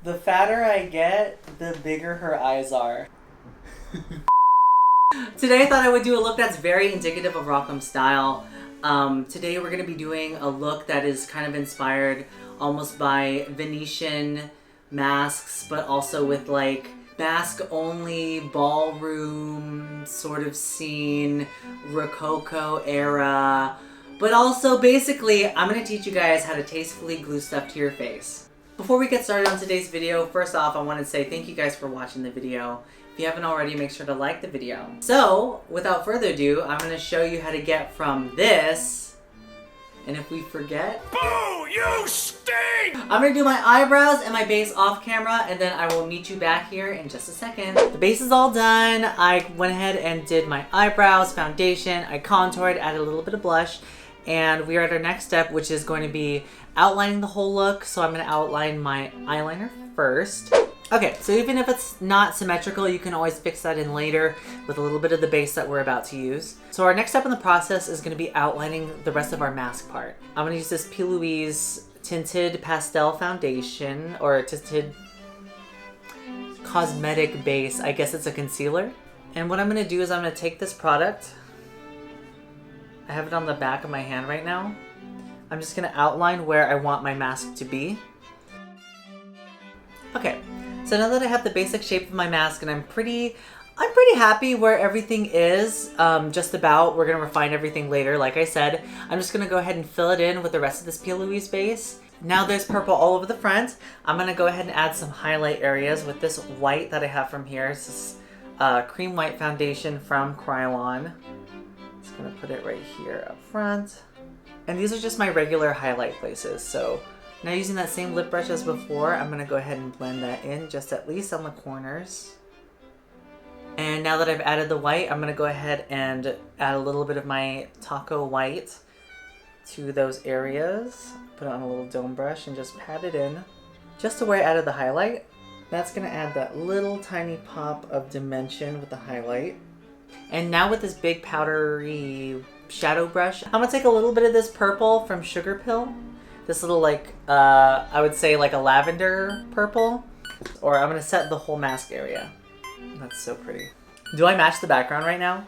The fatter I get, the bigger her eyes are. Today I thought I would do a look that's very indicative of Rockham style. Today we're going to be doing a look that is kind of inspired almost by Venetian masks, but also with like mask only ballroom sort of scene, Rococo era. But also basically I'm going to teach you guys how to tastefully glue stuff to your face. Before we get started on today's video, first off I want to say thank you guys for watching the video. If you haven't already, make sure to like the video. So, without further ado, I'm going to show you how to get from this, and if we forget... Boo! You stink! I'm going to do my eyebrows and my base off camera, and then I will meet you back here in just a second. The base is all done. I went ahead and did my eyebrows, foundation, I contoured, added a little bit of blush, and we are at our next step, which is going to be outlining the whole look. So I'm going to outline my eyeliner first. Okay, so even if it's not symmetrical, you can always fix that in later with a little bit of the base that we're about to use. So our next step in the process is going to be outlining the rest of our mask part. I'm going to use this P.LOUISE tinted pastel foundation, or tinted cosmetic base. I guess it's a concealer. And what I'm going to do is I'm going to take this product. I have it on the back of my hand right now. I'm just going to outline where I want my mask to be. Okay. So now that I have the basic shape of my mask and I'm pretty happy where everything is, just about. We're going to refine everything later, like I said. I'm just going to go ahead and fill it in with the rest of this P.LOUISE base. Now there's purple all over the front. I'm going to go ahead and add some highlight areas with this white that I have from here. It's this cream white foundation from Kryolan. Just going to put it right here up front. And these are just my regular highlight places, so... Now using that same lip brush as before, I'm going to go ahead and blend that in just at least on the corners. And now that I've added the white, I'm going to go ahead and add a little bit of my TAKO white to those areas. Put it on a little dome brush and just pat it in just to where I added the highlight. That's going to add that little tiny pop of dimension with the highlight. And now with this big powdery shadow brush, I'm going to take a little bit of this purple from Sugar Pill. This little, like, I would say like a lavender purple. Or I'm going to set the whole mask area. That's so pretty. Do I match the background right now?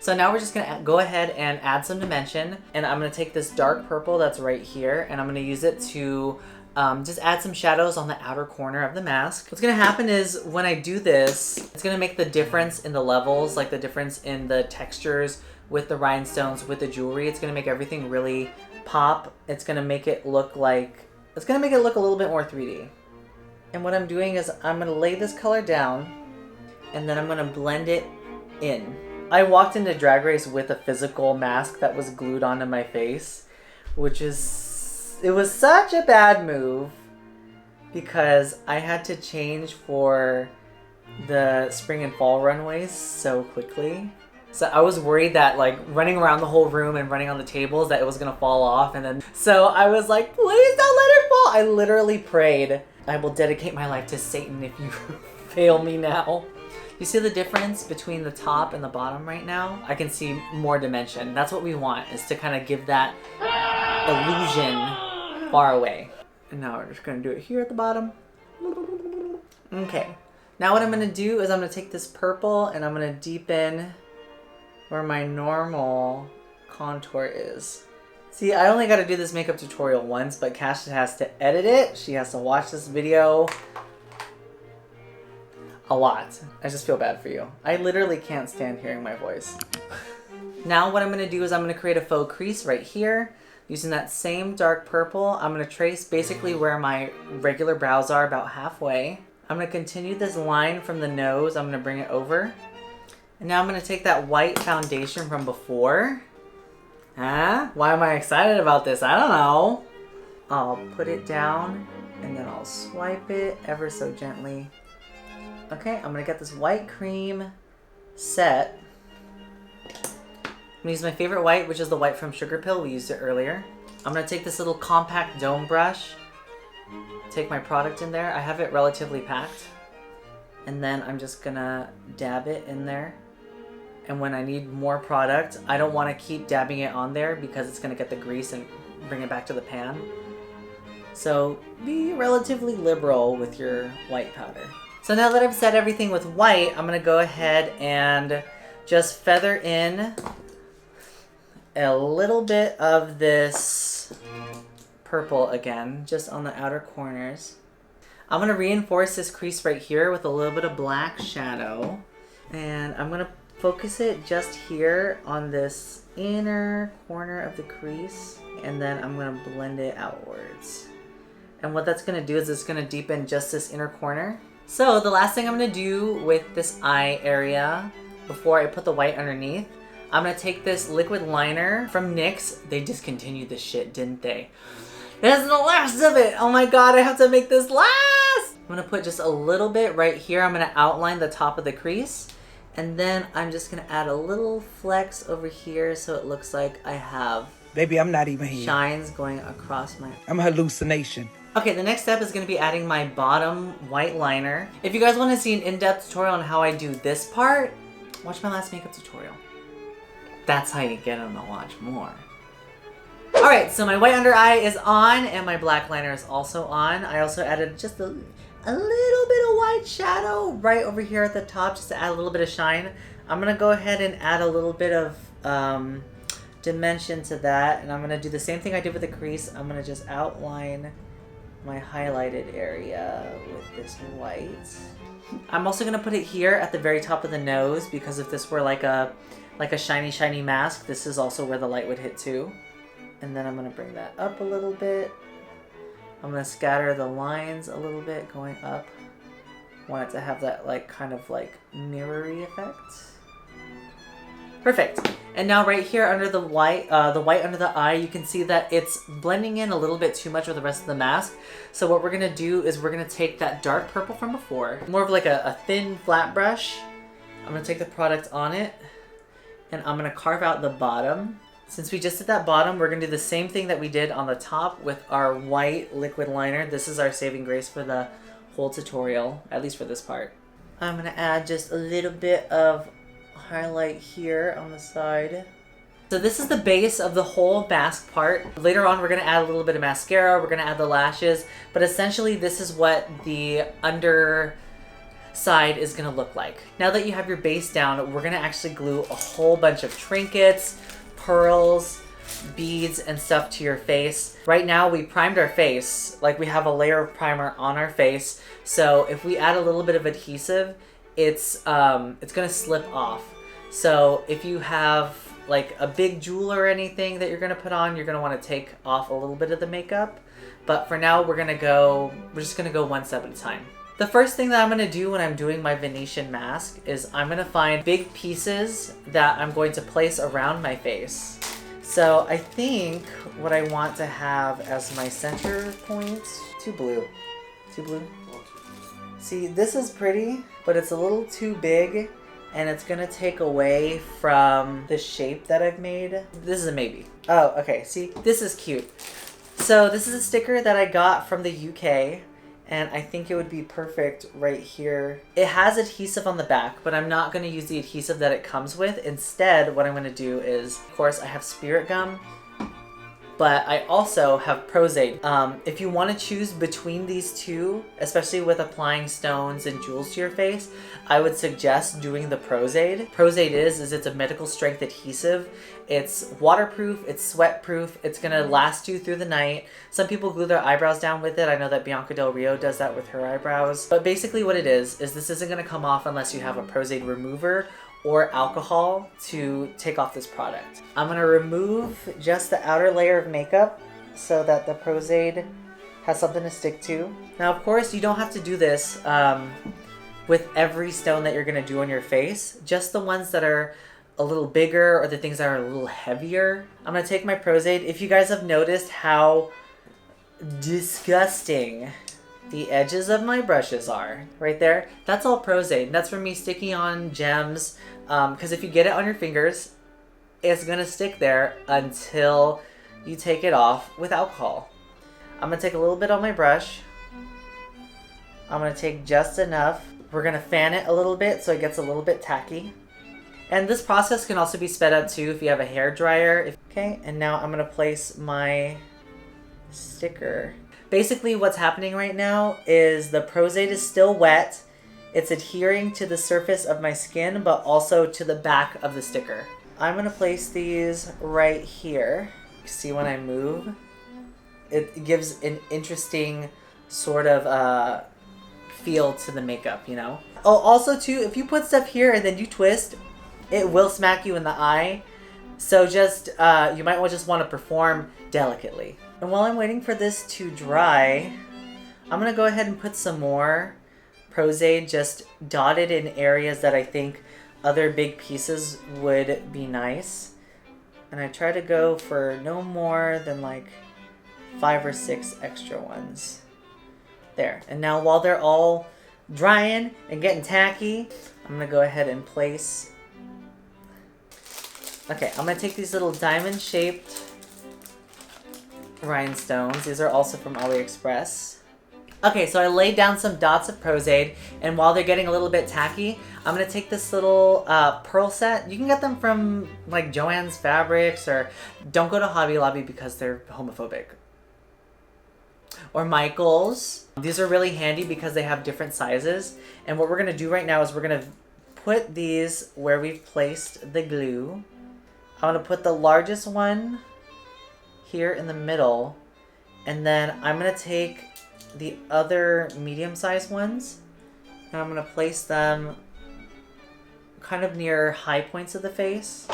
So now we're just going to go ahead and add some dimension. And I'm going to take this dark purple that's right here. And I'm going to use it to just add some shadows on the outer corner of the mask. What's going to happen is when I do this, it's going to make the difference in the levels, like the difference in the textures with the rhinestones, with the jewelry. It's going to make everything really pop. It's going to make it look like, it's going to make it look a little bit more 3D. And what I'm doing is I'm going to lay this color down and then I'm going to blend it in. I walked into Drag Race with a physical mask that was glued onto my face, which is, it was such a bad move because I had to change for the spring and fall runways so quickly. So I was worried that like running around the whole room and running on the tables that it was gonna fall off, and then so I was like, please don't let it fall. I literally prayed, I will dedicate my life to Satan if you fail me now. You see the difference between the top and the bottom right now? I can see more dimension. That's what we want, is to kind of give that illusion far away. And now we're just gonna do it here at the bottom. Okay. Now what I'm gonna do is I'm gonna take this purple and I'm gonna deepen where my normal contour is. See, I only got to do this makeup tutorial once, but Cash has to edit it. She has to watch this video a lot. I just feel bad for you. I literally can't stand hearing my voice. Now what I'm going to do is I'm going to create a faux crease right here. Using that same dark purple, I'm going to trace basically where my regular brows are, about halfway. I'm going to continue this line from the nose. I'm going to bring it over. And now I'm going to take that white foundation from before. Huh? Why am I excited about this? I don't know. I'll put it down and then I'll swipe it ever so gently. Okay, I'm going to get this white cream set. I'm going to use my favorite white, which is the white from Sugar Pill. We used it earlier. I'm going to take this little compact dome brush. Take my product in there. I have it relatively packed. And then I'm just going to dab it in there. And when I need more product, I don't want to keep dabbing it on there because it's going to get the grease and bring it back to the pan. So be relatively liberal with your white powder. So now that I've set everything with white, I'm gonna go ahead and just feather in a little bit of this purple again, just on the outer corners. I'm gonna reinforce this crease right here with a little bit of black shadow. And I'm gonna focus it just here on this inner corner of the crease. And then I'm gonna blend it outwards. And what that's gonna do is it's gonna deepen just this inner corner. So the last thing I'm gonna do with this eye area before I put the white underneath, I'm gonna take this liquid liner from NYX. They discontinued this shit, didn't they? That's the last of it. Oh my god, I have to make this last. I'm gonna put just a little bit right here. I'm gonna outline the top of the crease. And then I'm just gonna add a little flex over here so it looks like I have Baby, I'm not even here. Shines going across my... I'm a hallucination. Okay, the next step is going to be adding my bottom white liner. If you guys want to see an in-depth tutorial on how I do this part, watch my last makeup tutorial. That's how you get them to watch more. Alright, so my white under eye is on and my black liner is also on. I also added just a little bit of white shadow right over here at the top just to add a little bit of shine. I'm going to go ahead and add a little bit of dimension to that, and I'm going to do the same thing I did with the crease. I'm going to just outline my highlighted area with this white. I'm also going to put it here at the very top of the nose because if this were like a shiny mask, this is also where the light would hit too. And then I'm going to bring that up a little bit. I'm going to scatter the lines a little bit going up. Want it to have that like kind of like mirror-y effect. Perfect. And now right here under the white under the eye, you can see that it's blending in a little bit too much with the rest of the mask. So what we're going to do is we're going to take that dark purple from before, more of like a thin flat brush. I'm going to take the product on it and I'm going to carve out the bottom. Since we just did that bottom, we're going to do the same thing that we did on the top with our white liquid liner. This is our saving grace for the whole tutorial, at least for this part. I'm going to add just a little bit of highlight here on the side. So this is the base of the whole mask part. Later on we're going to add a little bit of mascara, we're going to add the lashes, but essentially this is what the under side is going to look like. Now that you have your base down, we're going to actually glue a whole bunch of trinkets, pearls, beads, and stuff to your face. Right now we primed our face, like we have a layer of primer on our face, so if we add a little bit of adhesive, it's gonna slip off. So if you have like a big jewel or anything that you're gonna put on, you're gonna want to take off a little bit of the makeup. But for now, we're just gonna go one step at a time. The first thing that I'm gonna do when I'm doing my Venetian mask is I'm gonna find big pieces that I'm going to place around my face. So I think what I want to have as my center point, too blue. See, this is pretty, but it's a little too big and it's gonna take away from the shape that I've made. This is a maybe. Oh, okay, see, this is cute. So this is a sticker that I got from the UK and I think it would be perfect right here. It has adhesive on the back, but I'm not gonna use the adhesive that it comes with. Instead, what I'm gonna do is, of course, I have spirit gum, but I also have PROS-AIDE. If you want to choose between these two, especially with applying stones and jewels to your face, I would suggest doing the PROS-AIDE. PROS-AIDE is it's a medical strength adhesive. It's waterproof, it's sweat proof, it's gonna last you through the night. Some people glue their eyebrows down with it. I know that Bianca Del Rio does that with her eyebrows. But basically what it is this isn't gonna come off unless you have a PROS-AIDE remover or alcohol to take off this product. I'm gonna remove just the outer layer of makeup so that the PROS-AIDE has something to stick to. Now, of course, you don't have to do this with every stone that you're gonna do on your face, just the ones that are a little bigger or the things that are a little heavier. I'm gonna take my PROS-AIDE. If you guys have noticed how disgusting the edges of my brushes are right there, that's all PROS-AIDE. That's from me sticking on gems, because if you get it on your fingers, it's gonna stick there until you take it off with alcohol. I'm gonna take a little bit on my brush. I'm gonna take just enough. We're gonna fan it a little bit so it gets a little bit tacky. And this process can also be sped up too if you have a hair dryer. Okay, and now I'm gonna place my sticker. Basically what's happening right now is the PROS-AIDE is still wet. It's adhering to the surface of my skin, but also to the back of the sticker. I'm gonna place these right here. See when I move? It gives an interesting sort of feel to the makeup, you know? Oh, also too, if you put stuff here and then you twist, it will smack you in the eye. So just, you might just want to perform delicately. And while I'm waiting for this to dry, I'm gonna go ahead and put some more PROS-AIDE just dotted in areas that I think other big pieces would be nice. And I try to go for no more than like 5 or 6 extra ones. There. And now while they're all drying and getting tacky, I'm gonna go ahead and place. Okay, I'm gonna take these little diamond shaped rhinestones. These are also from AliExpress. Okay, so I laid down some dots of PROS-AIDE, and while they're getting a little bit tacky, I'm gonna take this little pearl set. You can get them from like Joann's Fabrics, or don't go to Hobby Lobby because they're homophobic. Or Michael's. These are really handy because they have different sizes. And what we're gonna do right now is we're gonna put these where we've placed the glue. I'm gonna put the largest one here in the middle, and then I'm gonna take the other medium-sized ones, and I'm gonna place them kind of near high points of the face.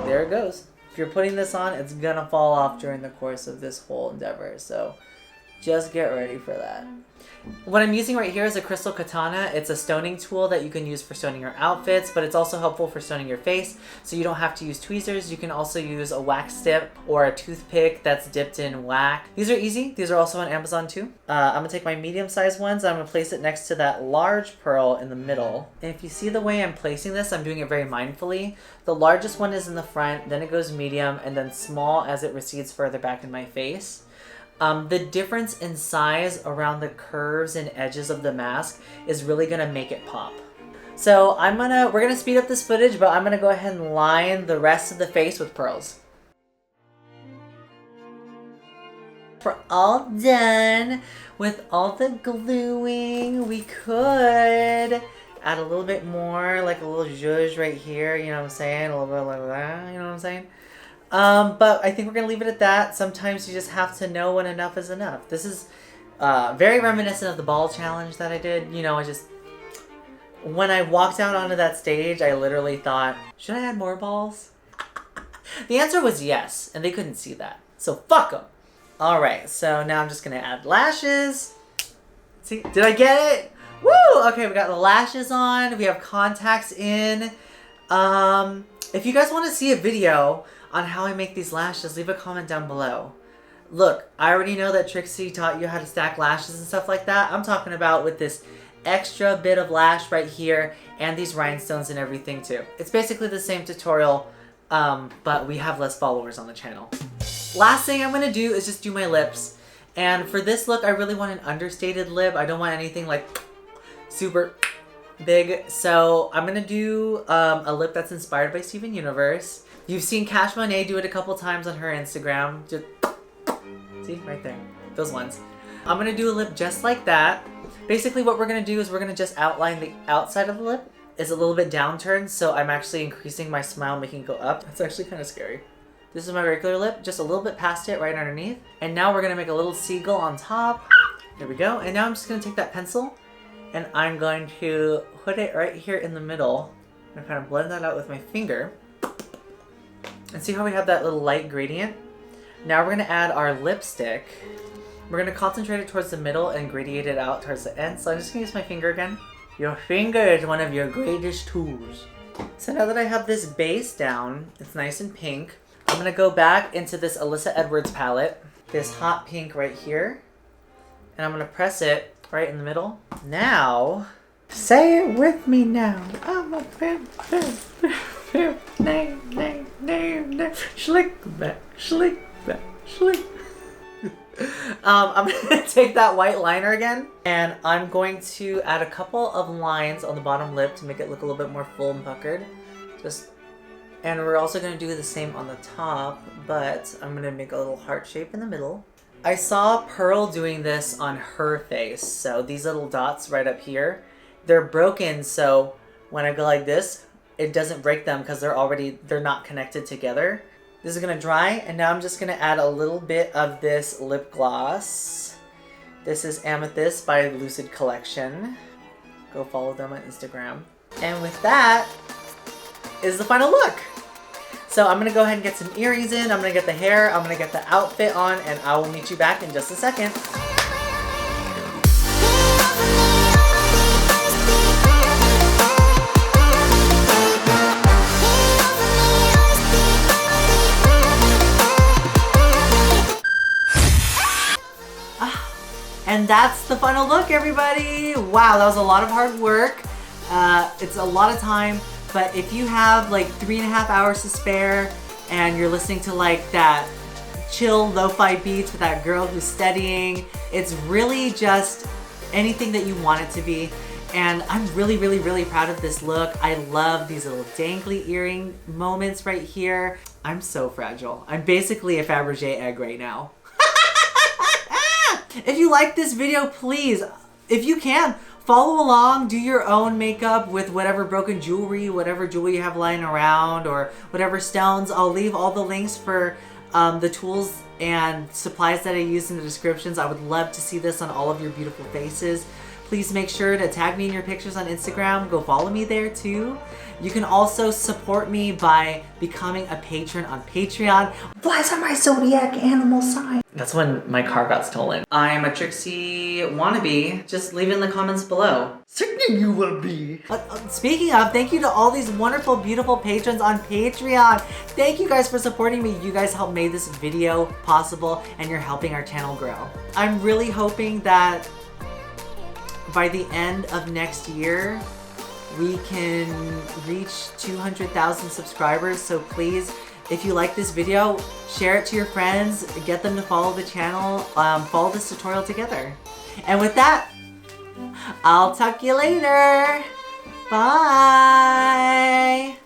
There it goes. If you're putting this on, it's gonna fall off during the course of this whole endeavor, so just get ready for that. What I'm using right here is a crystal katana. It's a stoning tool that you can use for stoning your outfits, but it's also helpful for stoning your face, so you don't have to use tweezers. You can also use a wax tip or a toothpick that's dipped in wax. These are easy. These are also on Amazon too. I'm gonna take my medium-sized ones. I'm gonna place it next to that large pearl in the middle. And if you see the way I'm placing this, I'm doing it very mindfully. The largest one is in the front, then it goes medium, and then small as it recedes further back in my face. The difference in size around the curves and edges of the mask is really gonna make it pop. So we're gonna speed up this footage, but I'm gonna go ahead and line the rest of the face with pearls. We're all done with all the gluing. We could add a little bit more, like a little zhuzh right here, you know what I'm saying? A little bit like that, you know what I'm saying? But I think we're going to leave it at that. Sometimes you just have to know when enough is enough. This is very reminiscent of the ball challenge that I did. You know, when I walked out onto that stage, I literally thought, should I add more balls? The answer was yes, and they couldn't see that. So fuck them. All right, so now I'm just going to add lashes. See, did I get it? Woo! Okay, we got the lashes on. We have contacts in. If you guys want to see a video on how I make these lashes, leave a comment down below. Look, I already know that Trixie taught you how to stack lashes and stuff like that. I'm talking about with this extra bit of lash right here and these rhinestones and everything too. It's basically the same tutorial, but we have less followers on the channel. Last thing I'm gonna do is just do my lips. And for this look, I really want an understated lip. I don't want anything like super big. So I'm gonna do a lip that's inspired by Steven Universe. You've seen Cash Monet do it a couple times on her Instagram. Just see, right there. Those ones. I'm gonna do a lip just like that. Basically what we're gonna do is we're gonna just outline the outside of the lip. It's a little bit downturned, so I'm actually increasing my smile, making it go up. It's actually kind of scary. This is my regular lip, just a little bit past it, right underneath. And now we're gonna make a little seagull on top. There we go. And now I'm just gonna take that pencil and I'm going to put it right here in the middle. I'm gonna kind of blend that out with my finger. And see how we have that little light gradient? Now we're gonna add our lipstick. We're gonna concentrate it towards the middle and gradient it out towards the end. So I'm just gonna use my finger again. Your finger is one of your greatest tools. So now that I have this base down, it's nice and pink, I'm gonna go back into this Alyssa Edwards palette, this hot pink right here, and I'm gonna press it right in the middle. Now, say it with me now. I'm a name, slick back. I'm gonna take that white liner again, and I'm going to add a couple of lines on the bottom lip to make it look a little bit more full and puckered. And we're also gonna do the same on the top, but I'm gonna make a little heart shape in the middle. I saw Pearl doing this on her face. So these little dots right up here, they're broken. So when I go like this, it doesn't break them because they're not connected together. This is gonna dry, and now I'm just gonna add a little bit of this lip gloss. This is Amethyst by Lucid Collection. Go follow them on Instagram. And with that is the final look. So I'm gonna go ahead and get some earrings in, I'm gonna get the hair, I'm gonna get the outfit on, and I will meet you back in just a second. And that's the final look, everybody. Wow, that was a lot of hard work. It's a lot of time. But if you have like 3.5 hours to spare and you're listening to like that chill lo-fi beats with that girl who's studying, it's really just anything that you want it to be. And I'm really, really, really proud of this look. I love these little dangly earring moments right here. I'm so fragile. I'm basically a Fabergé egg right now. If you like this video, please, if you can, follow along, do your own makeup with whatever broken jewelry, whatever jewelry you have lying around, or whatever stones. I'll leave all the links for the tools and supplies that I use in the descriptions. I would love to see this on all of your beautiful faces. Please make sure to tag me in your pictures on Instagram. Go follow me there too. You can also support me by becoming a patron on Patreon. Why is my zodiac animal sign? That's when my car got stolen. I'm a Trixie wannabe. Just leave it in the comments below. Certainly you will be. Speaking of, thank you to all these wonderful, beautiful patrons on Patreon. Thank you guys for supporting me. You guys helped make this video possible, and you're helping our channel grow. I'm really hoping that by the end of next year, we can reach 200,000 subscribers. So please, if you like this video, share it to your friends, get them to follow the channel, follow this tutorial together. And with that, I'll talk to you later. Bye.